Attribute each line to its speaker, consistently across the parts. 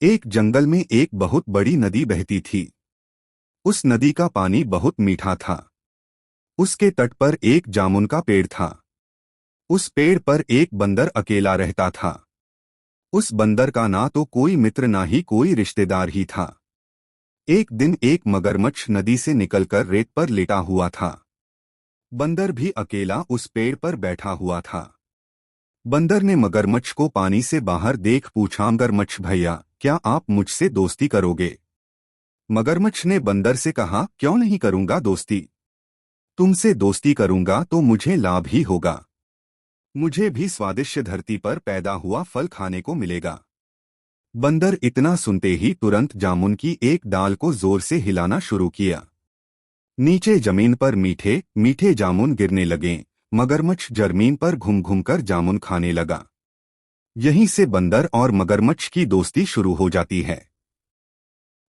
Speaker 1: एक जंगल में एक बहुत बड़ी नदी बहती थी। उस नदी का पानी बहुत मीठा था। उसके तट पर एक जामुन का पेड़ था। उस पेड़ पर एक बंदर अकेला रहता था। उस बंदर का ना तो कोई मित्र ना ही कोई रिश्तेदार ही था। एक दिन एक मगरमच्छ नदी से निकलकर रेत पर लेटा हुआ था। बंदर भी अकेला उस पेड़ पर बैठा हुआ था। बंदर ने मगरमच्छ को पानी से बाहर देख पूछा, मगरमच्छ भैया, क्या आप मुझसे दोस्ती करोगे? मगरमच्छ ने बंदर से कहा, क्यों नहीं करूंगा दोस्ती। तुमसे दोस्ती करूंगा तो मुझे लाभ ही होगा। मुझे भी स्वादिष्ट धरती पर पैदा हुआ फल खाने को मिलेगा। बंदर इतना सुनते ही तुरंत जामुन की एक डाल को जोर से हिलाना शुरू किया। नीचे जमीन पर मीठे मीठे जामुन गिरने लगे। मगरमच्छ जमीन पर घूम घूम कर जामुन खाने लगा। यहीं से बंदर और मगरमच्छ की दोस्ती शुरू हो जाती है।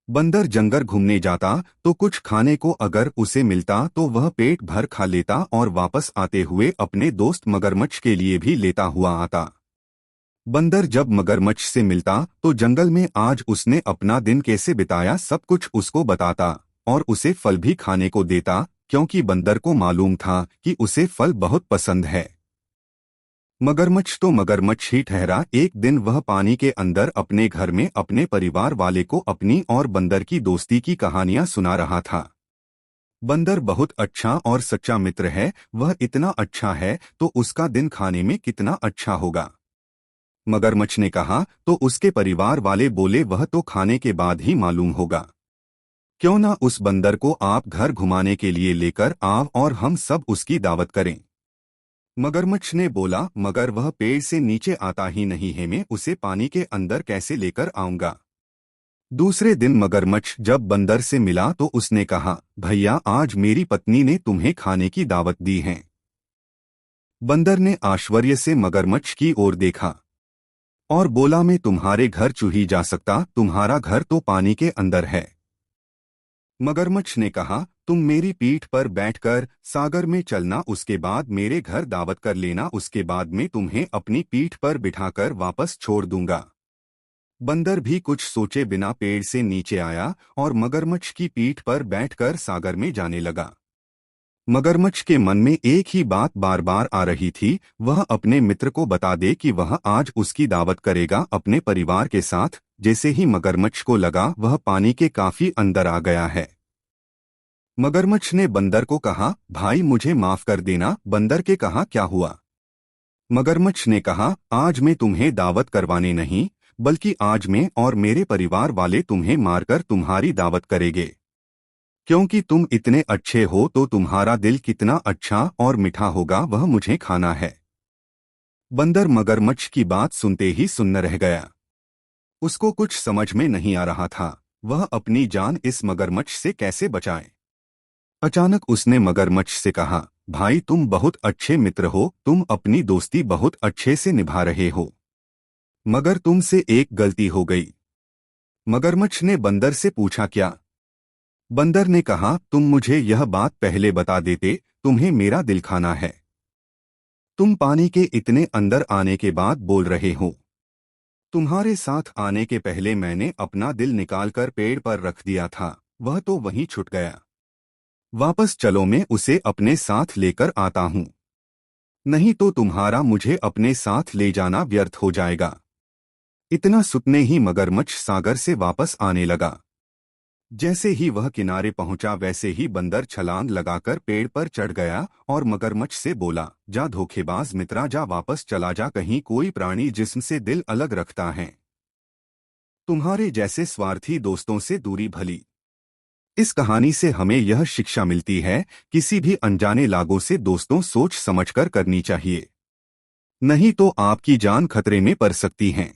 Speaker 1: बंदर जंगल घूमने जाता तो कुछ खाने को अगर उसे मिलता तो वह पेट भर खा लेता और वापस आते हुए अपने दोस्त मगरमच्छ के लिए भी लेता हुआ आता। बंदर जब मगरमच्छ से मिलता तो जंगल में आज उसने अपना दिन कैसे बिताया सब कुछ उसको बताता और उसे फल भी खाने को देता, क्योंकि बंदर को मालूम था कि उसे फल बहुत पसंद है। मगरमच्छ तो मगरमच्छ ही ठहरा। एक दिन वह पानी के अंदर अपने घर में अपने परिवार वाले को अपनी और बंदर की दोस्ती की कहानियां सुना रहा था। बंदर बहुत अच्छा और सच्चा मित्र है। वह इतना अच्छा है तो उसका दिन खाने में कितना अच्छा होगा। मगरमच्छ ने कहा तो उसके परिवार वाले बोले, वह तो खाने के बाद ही मालूम होगा। क्यों ना उस बंदर को आप घर घुमाने के लिए लेकर आओ और हम सब उसकी दावत करें। मगरमच्छ ने बोला, मगर वह पेड़ से नीचे आता ही नहीं है, मैं उसे पानी के अंदर कैसे लेकर आऊंगा। दूसरे दिन मगरमच्छ जब बंदर से मिला तो उसने कहा, भैया, आज मेरी पत्नी ने तुम्हें खाने की दावत दी है। बंदर ने आश्चर्य से मगरमच्छ की ओर देखा और बोला, मैं तुम्हारे घर क्यों ही जा सकता, तुम्हारा घर तो पानी के अंदर है। मगरमच्छ ने कहा, तुम मेरी पीठ पर बैठकर सागर में चलना, उसके बाद मेरे घर दावत कर लेना, उसके बाद मैं तुम्हें अपनी पीठ पर बिठाकर वापस छोड़ दूंगा। बंदर भी कुछ सोचे बिना पेड़ से नीचे आया और मगरमच्छ की पीठ पर बैठकर सागर में जाने लगा। मगरमच्छ के मन में एक ही बात बार बार आ रही थी, वह अपने मित्र को बता दे कि वह आज उसकी दावत करेगा अपने परिवार के साथ। जैसे ही मगरमच्छ को लगा वह पानी के काफी अंदर आ गया है। मगरमच्छ ने बंदर को कहा, भाई मुझे माफ कर देना। बंदर के कहा, क्या हुआ? मगरमच्छ ने कहा, आज मैं तुम्हें दावत करवाने नहीं, बल्कि आज मैं और मेरे परिवार वाले तुम्हें मारकर तुम्हारी दावत करेंगे। क्योंकि तुम इतने अच्छे हो तो तुम्हारा दिल कितना अच्छा और मीठा होगा वह मुझे खाना है। बंदर मगरमच्छ की बात सुनते ही सुन्न रह गया। उसको कुछ समझ में नहीं आ रहा था, वह अपनी जान इस मगरमच्छ से कैसे बचाए। अचानक उसने मगरमच्छ से कहा, भाई तुम बहुत अच्छे मित्र हो, तुम अपनी दोस्ती बहुत अच्छे से निभा रहे हो, मगर तुमसे एक गलती हो गई। मगरमच्छ ने बंदर से पूछा, क्या? बंदर ने कहा, तुम मुझे यह बात पहले बता देते, तुम्हें मेरा दिल खाना है। तुम पानी के इतने अंदर आने के बाद बोल रहे हो। तुम्हारे साथ आने के पहले मैंने अपना दिल निकालकर पेड़ पर रख दिया था, वह तो वहीं छूट गया। वापस चलो, मैं उसे अपने साथ लेकर आता हूँ, नहीं तो तुम्हारा मुझे अपने साथ ले जाना व्यर्थ हो जाएगा। इतना सुनते ही मगरमच्छ सागर से वापस आने लगा। जैसे ही वह किनारे पहुंचा वैसे ही बंदर छलांग लगाकर पेड़ पर चढ़ गया और मगरमच्छ से बोला, जा धोखेबाज मित्रा, जा वापस चला जा, कहीं कोई प्राणी जिस्म से दिल अलग रखता है। तुम्हारे जैसे स्वार्थी दोस्तों से दूरी भली। इस कहानी से हमें यह शिक्षा मिलती है, किसी भी अनजाने लोगों से दोस्तों सोच समझकर करनी चाहिए, नहीं तो आपकी जान खतरे में पड़ सकती है।